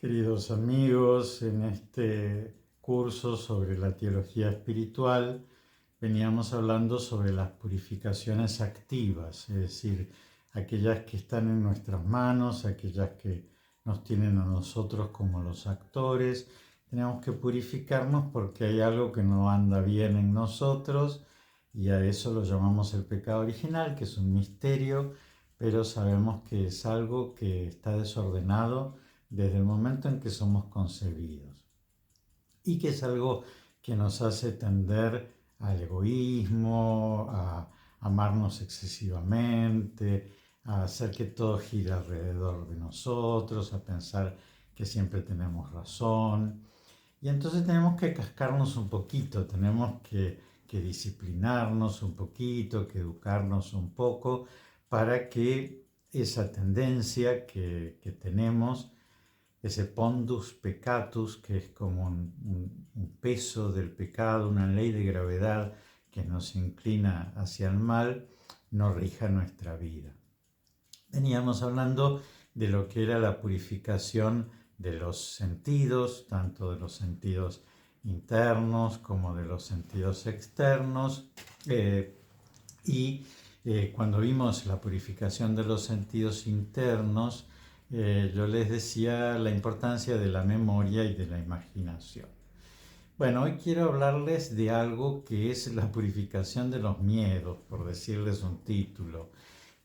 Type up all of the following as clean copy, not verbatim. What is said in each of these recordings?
Queridos amigos, en este curso sobre la teología espiritual veníamos hablando sobre las purificaciones activas, es decir, aquellas que están en nuestras manos, aquellas que nos tienen a nosotros como los actores. Tenemos que purificarnos porque hay algo que no anda bien en nosotros y a eso lo llamamos el pecado original, que es un misterio, pero sabemos que es algo que está desordenado desde el momento en que somos concebidos y que es algo que nos hace tender al egoísmo, a amarnos excesivamente, a hacer que todo gire alrededor de nosotros, a pensar que siempre tenemos razón. Y entonces tenemos que cascarnos un poquito, tenemos que disciplinarnos un poquito, que educarnos un poco para que esa tendencia que tenemos, ese pondus peccatus, que es como un peso del pecado, una ley de gravedad que nos inclina hacia el mal, no rija nuestra vida. Veníamos hablando de lo que era la purificación de los sentidos, tanto de los sentidos internos como de los sentidos externos, cuando vimos la purificación de los sentidos internos, yo les decía la importancia de la memoria y de la imaginación. Bueno, hoy quiero hablarles de algo que es la purificación de los miedos, por decirles un título,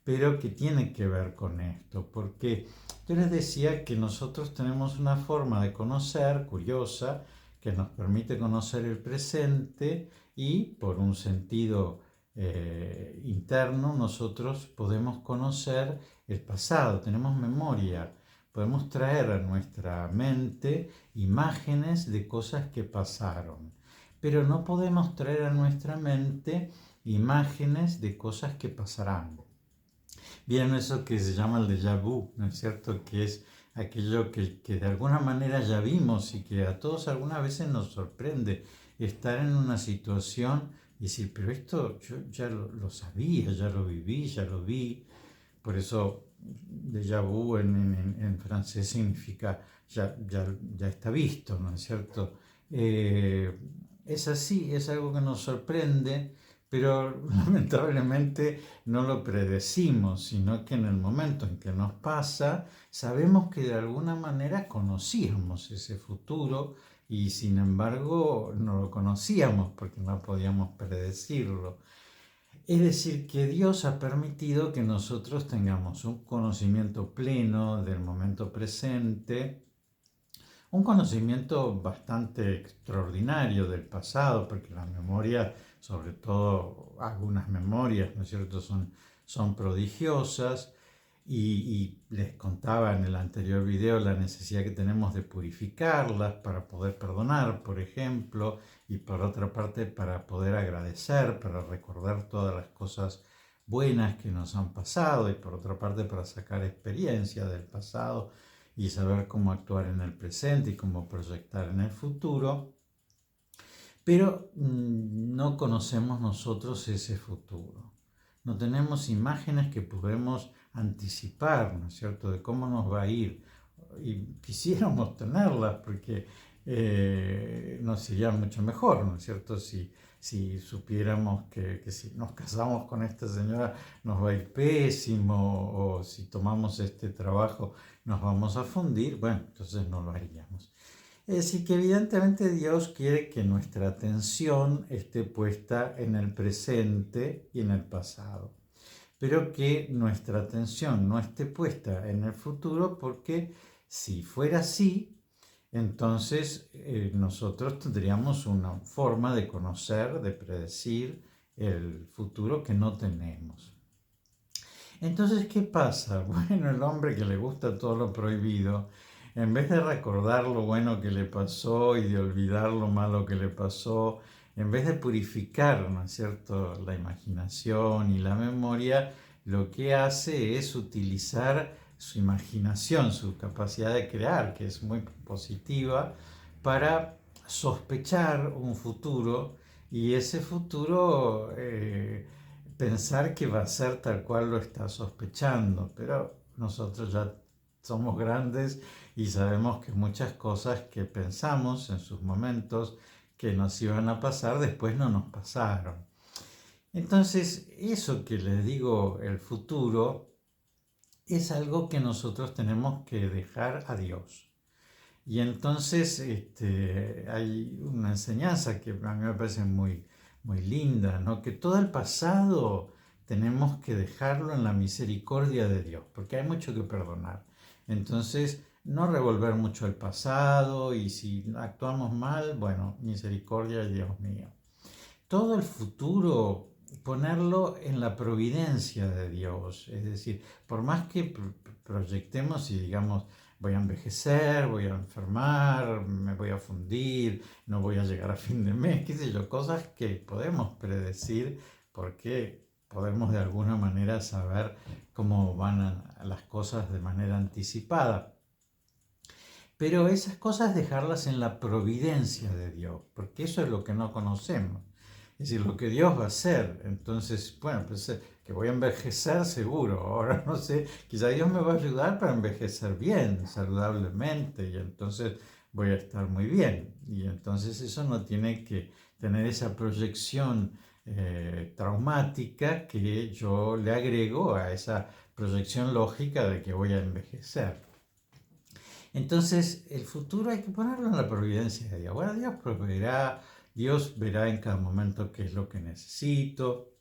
pero que tiene que ver con esto, porque yo les decía que nosotros tenemos una forma de conocer curiosa que nos permite conocer el presente y por un sentido interno nosotros podemos conocer el pasado, tenemos memoria, podemos traer a nuestra mente imágenes de cosas que pasaron, pero no podemos traer a nuestra mente imágenes de cosas que pasarán. Vieron eso que se llama el déjà vu, ¿no es cierto? Que es aquello que de alguna manera ya vimos y que a todos algunas veces nos sorprende estar en una situación y decir, pero esto yo ya lo sabía, ya lo viví, ya lo vi. Por eso déjà vu en francés significa ya está visto, ¿no es cierto? Es así, es algo que nos sorprende, pero lamentablemente no lo predecimos, sino que en el momento en que nos pasa, sabemos que de alguna manera conocíamos ese futuro y sin embargo no lo conocíamos porque no podíamos predecirlo. Es decir, que Dios ha permitido que nosotros tengamos un conocimiento pleno del momento presente, un conocimiento bastante extraordinario del pasado, porque la memoria, sobre todo algunas memorias, ¿no es cierto?, son prodigiosas. Y les contaba en el anterior video la necesidad que tenemos de purificarlas para poder perdonar, por ejemplo, y por otra parte para poder agradecer, para recordar todas las cosas buenas que nos han pasado y por otra parte para sacar experiencia del pasado y saber cómo actuar en el presente y cómo proyectar en el futuro. Pero no conocemos nosotros ese futuro. No tenemos imágenes que podemos anticipar, ¿no es cierto?, de cómo nos va a ir. Y quisiéramos tenerlas porque nos iría mucho mejor, ¿no es cierto?, si supiéramos que si nos casamos con esta señora nos va a ir pésimo, o si tomamos este trabajo nos vamos a fundir, bueno, entonces no lo haríamos. Es decir, que evidentemente Dios quiere que nuestra atención esté puesta en el presente y en el pasado, pero que nuestra atención no esté puesta en el futuro, porque si fuera así, entonces nosotros tendríamos una forma de conocer, de predecir el futuro que no tenemos. Entonces, ¿qué pasa? Bueno, el hombre que le gusta todo lo prohibido, en vez de recordar lo bueno que le pasó y de olvidar lo malo que le pasó, en vez de purificar, ¿no es cierto?, la imaginación y la memoria, lo que hace es utilizar su imaginación, su capacidad de crear, que es muy positiva, para sospechar un futuro, y ese futuro pensar que va a ser tal cual lo está sospechando, pero nosotros ya somos grandes y sabemos que muchas cosas que pensamos en sus momentos que nos iban a pasar, después no nos pasaron. Entonces, eso que les digo, el futuro, es algo que nosotros tenemos que dejar a Dios. Y entonces hay una enseñanza que a mí me parece muy linda, ¿no? Que todo el pasado tenemos que dejarlo en la misericordia de Dios, porque hay mucho que perdonar. Entonces, no revolver mucho el pasado y si actuamos mal, bueno, misericordia, Dios mío. Todo el futuro ponerlo en la providencia de Dios, es decir, por más que proyectemos y digamos, voy a envejecer, voy a enfermar, me voy a fundir, no voy a llegar a fin de mes, qué sé yo, cosas que podemos predecir porque podemos de alguna manera saber cómo van las cosas de manera anticipada. Pero esas cosas dejarlas en la providencia de Dios, porque eso es lo que no conocemos. Es decir, lo que Dios va a hacer. Entonces, bueno, pues que voy a envejecer seguro. Ahora no sé, quizá Dios me va a ayudar para envejecer bien, saludablemente, y entonces voy a estar muy bien. Y entonces eso no tiene que tener esa proyección traumática que yo le agrego a esa proyección lógica de que voy a envejecer. Entonces, el futuro hay que ponerlo en la providencia de Dios. Bueno, Dios proveerá, Dios verá en cada momento qué es lo que necesito.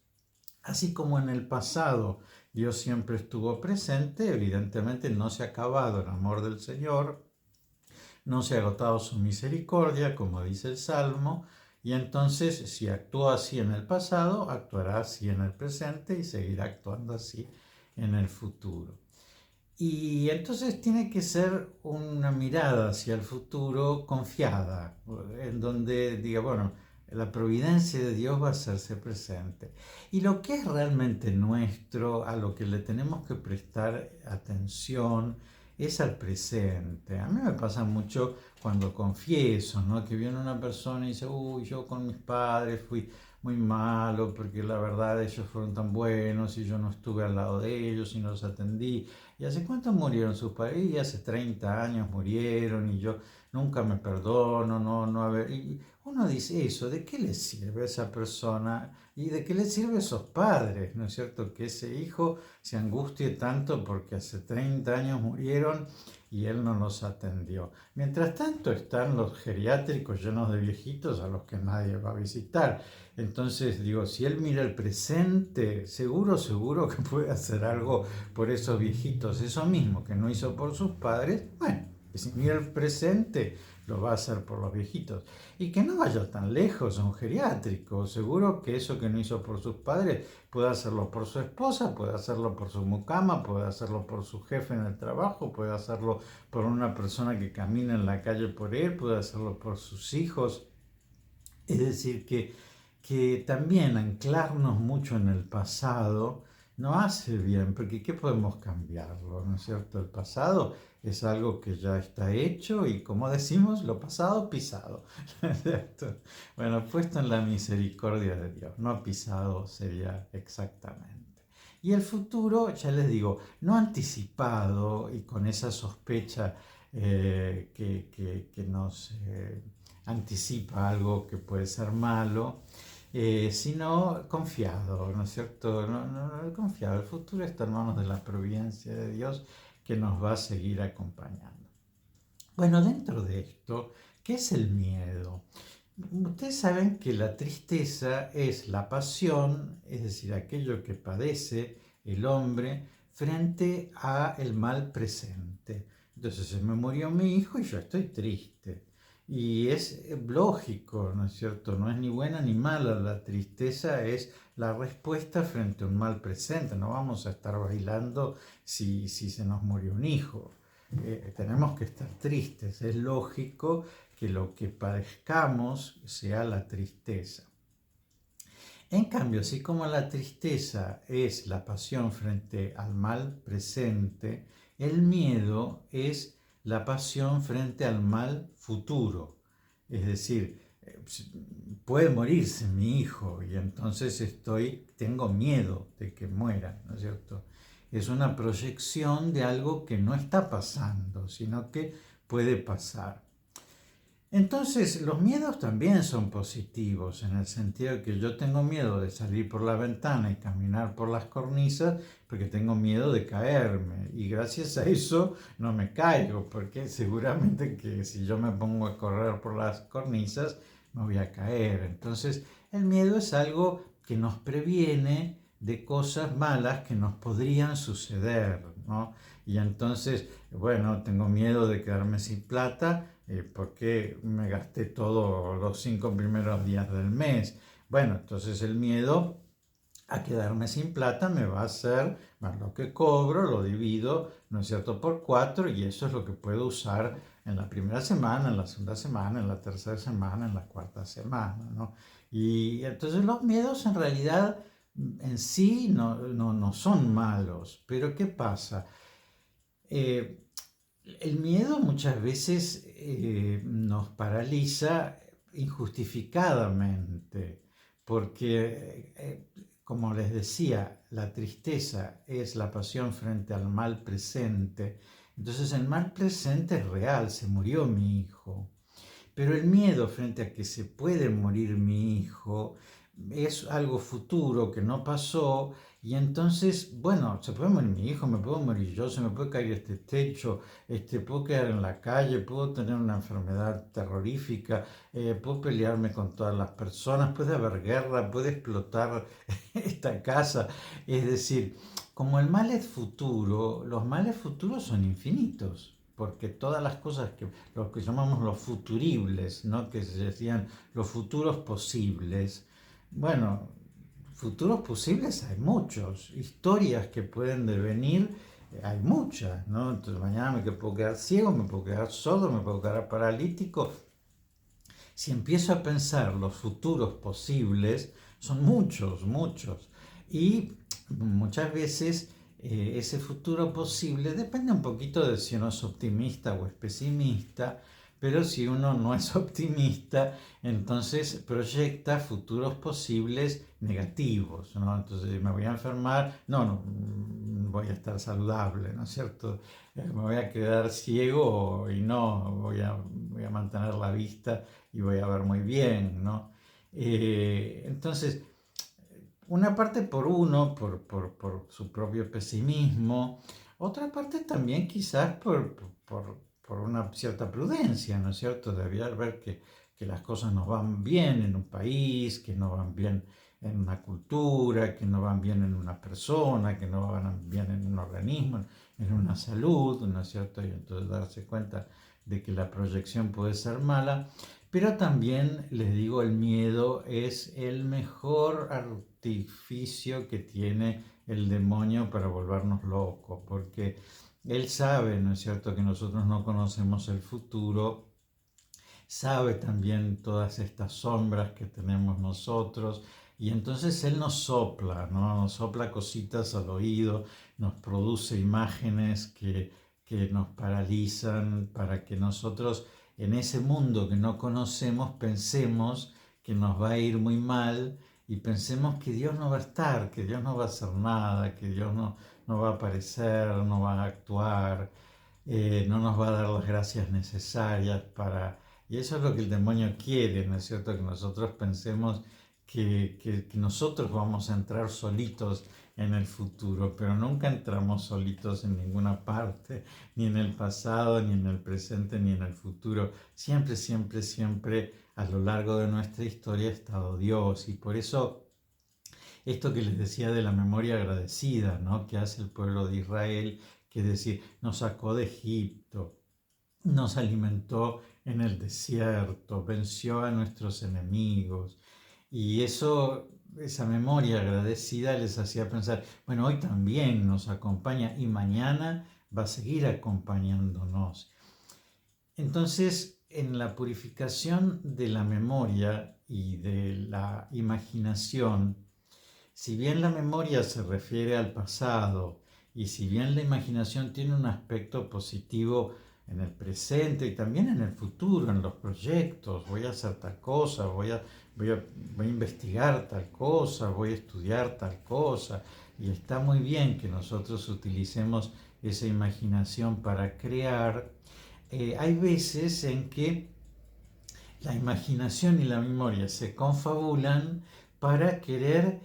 Así como en el pasado Dios siempre estuvo presente, evidentemente no se ha acabado el amor del Señor, no se ha agotado su misericordia, como dice el Salmo, y entonces si actuó así en el pasado, actuará así en el presente y seguirá actuando así en el futuro. Y entonces tiene que ser una mirada hacia el futuro confiada, en donde diga, bueno, la providencia de Dios va a hacerse presente. Y lo que es realmente nuestro, a lo que le tenemos que prestar atención, es al presente. A mí me pasa mucho cuando confieso, ¿no? Que viene una persona y dice, uy, yo con mis padres fui muy malo porque la verdad ellos fueron tan buenos y yo no estuve al lado de ellos y no los atendí. ¿Y hace cuánto murieron sus padres? Y hace 30 años murieron y yo nunca me perdono, no haber... Y uno dice eso, ¿de qué le sirve a esa persona? ¿Y de qué le sirve a esos padres? ¿No es cierto? Que ese hijo se angustie tanto porque hace 30 años murieron y él no los atendió. Mientras tanto están los geriátricos llenos de viejitos a los que nadie va a visitar. Entonces digo, si él mira el presente, seguro que puede hacer algo por esos viejitos. Eso mismo que no hizo por sus padres, bueno, que si mira el presente, lo va a hacer por los viejitos. Y que no vaya tan lejos a un geriátrico. Seguro que eso que no hizo por sus padres, puede hacerlo por su esposa, puede hacerlo por su mucama, puede hacerlo por su jefe en el trabajo, puede hacerlo por una persona que camina en la calle por él, puede hacerlo por sus hijos. Es decir, que también anclarnos mucho en el pasado no hace bien, porque ¿qué podemos cambiarlo? ¿No es cierto? El pasado es algo que ya está hecho y como decimos, lo pasado pisado. ¿No es cierto? Bueno, puesto en la misericordia de Dios, no pisado sería exactamente. Y el futuro, ya les digo, no anticipado y con esa sospecha que nos anticipa algo que puede ser malo, sino confiado, ¿no es cierto? Confiado. El futuro está en manos de la providencia de Dios que nos va a seguir acompañando. Bueno, dentro de esto, ¿qué es el miedo? Ustedes saben que la tristeza es la pasión, es decir, aquello que padece el hombre frente a el mal presente. Entonces, se me murió mi hijo y yo estoy triste. Y es lógico, ¿no es cierto? No es ni buena ni mala. La tristeza es la respuesta frente a un mal presente. No vamos a estar bailando si se nos murió un hijo. Tenemos que estar tristes. Es lógico que lo que padezcamos sea la tristeza. En cambio, así como la tristeza es la pasión frente al mal presente, el miedo es la pasión frente al mal futuro. Es decir, puede morirse mi hijo y entonces tengo miedo de que muera, ¿no es cierto? es una proyección de algo que no está pasando, sino que puede pasar. Entonces, los miedos también son positivos, en el sentido de que yo tengo miedo de salir por la ventana y caminar por las cornisas porque tengo miedo de caerme. Y gracias a eso no me caigo, porque seguramente que si yo me pongo a correr por las cornisas me voy a caer. Entonces, el miedo es algo que nos previene de cosas malas que nos podrían suceder, ¿no? Y entonces, bueno, tengo miedo de quedarme sin plata porque me gasté todos los 5 primeros días del mes. Bueno, entonces el miedo a quedarme sin plata me va a hacer, más lo que cobro, lo divido, ¿no es cierto?, por 4 y eso es lo que puedo usar en la primera semana, en la segunda semana, en la tercera semana, en la cuarta semana, ¿no? Y entonces los miedos en realidad en sí no son malos, pero ¿qué pasa? Eh, el miedo muchas veces nos paraliza injustificadamente, porque, como les decía, la tristeza es la pasión frente al mal presente. Entonces el mal presente es real, se murió mi hijo. Pero el miedo frente a que se puede morir mi hijo es algo futuro que no pasó y entonces, bueno, se puede morir mi hijo, me puedo morir yo, se me puede caer este techo, puedo quedar en la calle, puedo tener una enfermedad terrorífica, puedo pelearme con todas las personas, puede haber guerra, puede explotar esta casa. Es decir, como el mal es futuro, los males futuros son infinitos porque todas las cosas que lo que llamamos los futuribles, ¿no?, que se decían los futuros posibles, bueno, futuros posibles hay muchos, historias que pueden devenir, hay muchas, ¿no? Entonces mañana me puedo quedar ciego, me puedo quedar sordo, me puedo quedar paralítico. Si empiezo a pensar los futuros posibles, son muchos, muchos. Y muchas veces ese futuro posible depende un poquito de si uno es optimista o es pesimista, pero si uno no es optimista, entonces proyecta futuros posibles negativos, ¿no? Entonces me voy a enfermar, no, voy a estar saludable, ¿no es cierto? Me voy a quedar ciego y no, voy a mantener la vista y voy a ver muy bien, ¿no? Entonces, una parte por uno, por su propio pesimismo, otra parte también quizás por una cierta prudencia, ¿no es cierto? De ver que las cosas no van bien en un país, que no van bien en una cultura, que no van bien en una persona, que no van bien en un organismo, en una salud, ¿no es cierto? Y entonces darse cuenta de que la proyección puede ser mala. Pero también les digo, el miedo es el mejor artificio que tiene el demonio para volvernos locos, porque él sabe, ¿no es cierto?, que nosotros no conocemos el futuro, sabe también todas estas sombras que tenemos nosotros, y entonces él nos sopla, ¿no? Nos sopla cositas al oído, nos produce imágenes que nos paralizan para que nosotros en ese mundo que no conocemos pensemos que nos va a ir muy mal y pensemos que Dios no va a estar, que Dios no va a hacer nada, que Dios no va a aparecer, no va a actuar, no nos va a dar las gracias necesarias para... Y eso es lo que el demonio quiere, ¿no es cierto? Que nosotros pensemos que nosotros vamos a entrar solitos en el futuro, pero nunca entramos solitos en ninguna parte, ni en el pasado, ni en el presente, ni en el futuro. Siempre, siempre, siempre a lo largo de nuestra historia ha estado Dios y por eso esto que les decía de la memoria agradecida, ¿no?, que hace el pueblo de Israel, que es decir, nos sacó de Egipto, nos alimentó en el desierto, venció a nuestros enemigos. Y eso, esa memoria agradecida les hacía pensar, bueno, hoy también nos acompaña y mañana va a seguir acompañándonos. Entonces, en la purificación de la memoria y de la imaginación, si bien la memoria se refiere al pasado y si bien la imaginación tiene un aspecto positivo en el presente y también en el futuro, en los proyectos, voy a hacer tal cosa, voy a investigar tal cosa, voy a estudiar tal cosa, y está muy bien que nosotros utilicemos esa imaginación para crear, hay veces en que la imaginación y la memoria se confabulan para querer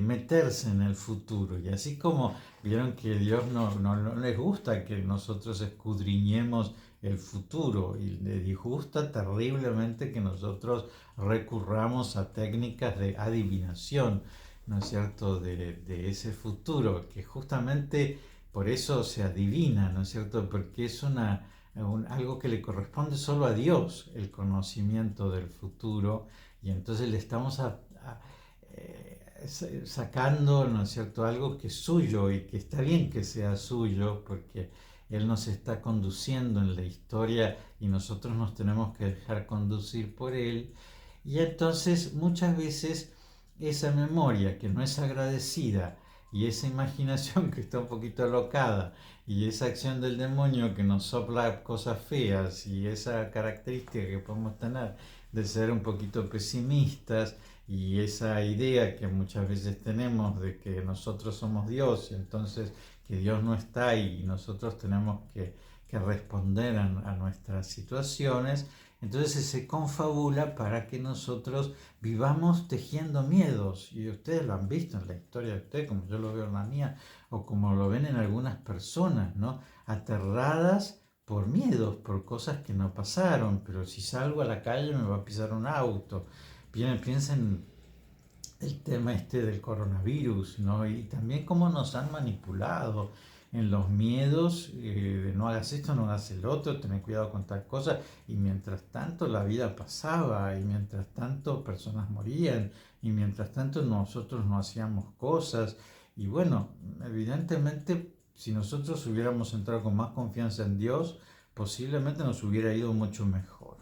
meterse en el futuro. Y así como vieron que a Dios no les gusta que nosotros escudriñemos el futuro y le disgusta terriblemente que nosotros recurramos a técnicas de adivinación, ¿no es cierto?, de ese futuro, que justamente por eso se adivina, ¿no es cierto?, porque es algo que le corresponde solo a Dios, el conocimiento del futuro, y entonces le estamos sacando, ¿no es cierto?, algo que es suyo y que está bien que sea suyo, porque Él nos está conduciendo en la historia y nosotros nos tenemos que dejar conducir por Él. Y entonces muchas veces esa memoria que no es agradecida y esa imaginación que está un poquito alocada y esa acción del demonio que nos sopla cosas feas y esa característica que podemos tener de ser un poquito pesimistas y esa idea que muchas veces tenemos de que nosotros somos Dios y entonces que Dios no está y nosotros tenemos que responder a nuestras situaciones, entonces se confabula para que nosotros vivamos tejiendo miedos. Y ustedes lo han visto en la historia de ustedes, como yo lo veo en la mía, o como lo ven en algunas personas, ¿no? Aterradas por miedos, por cosas que no pasaron, pero si salgo a la calle me va a pisar un auto. Piensen el tema este del coronavirus, ¿no? Y también cómo nos han manipulado en los miedos de no hagas esto, no hagas el otro, tener cuidado con tal cosa, y mientras tanto la vida pasaba, y mientras tanto personas morían, y mientras tanto nosotros no hacíamos cosas, y bueno, evidentemente si nosotros hubiéramos entrado con más confianza en Dios, posiblemente nos hubiera ido mucho mejor.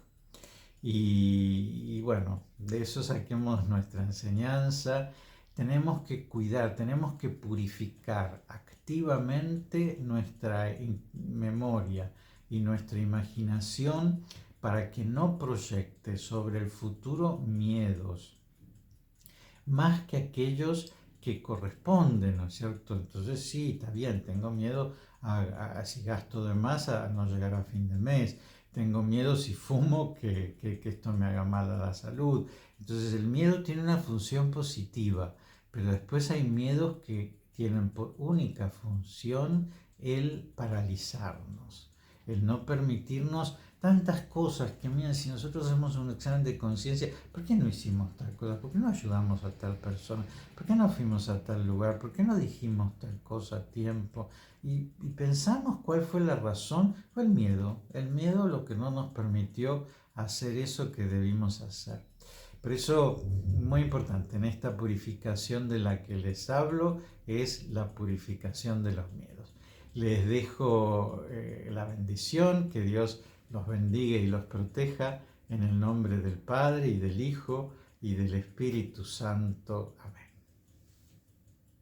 Y bueno, de eso saquemos nuestra enseñanza. Tenemos que cuidar, tenemos que purificar activamente nuestra memoria y nuestra imaginación para que no proyecte sobre el futuro miedos, más que aquellos que corresponden, ¿no es cierto? Entonces sí, está bien, tengo miedo si gasto de más a no llegar a fin de mes, tengo miedo si fumo que esto me haga mal a la salud. Entonces el miedo tiene una función positiva, pero después hay miedos que tienen por única función el paralizarnos, el no permitirnos tantas cosas que, miren, si nosotros hacemos un examen de conciencia, ¿por qué no hicimos tal cosa? ¿Por qué no ayudamos a tal persona? ¿Por qué no fuimos a tal lugar? ¿Por qué no dijimos tal cosa a tiempo? Y pensamos cuál fue la razón. Fue el miedo lo que no nos permitió hacer eso que debimos hacer. Por eso, muy importante, en esta purificación de la que les hablo, es la purificación de los miedos. Les dejo la bendición, que Dios los bendiga y los proteja en el nombre del Padre y del Hijo y del Espíritu Santo. Amén.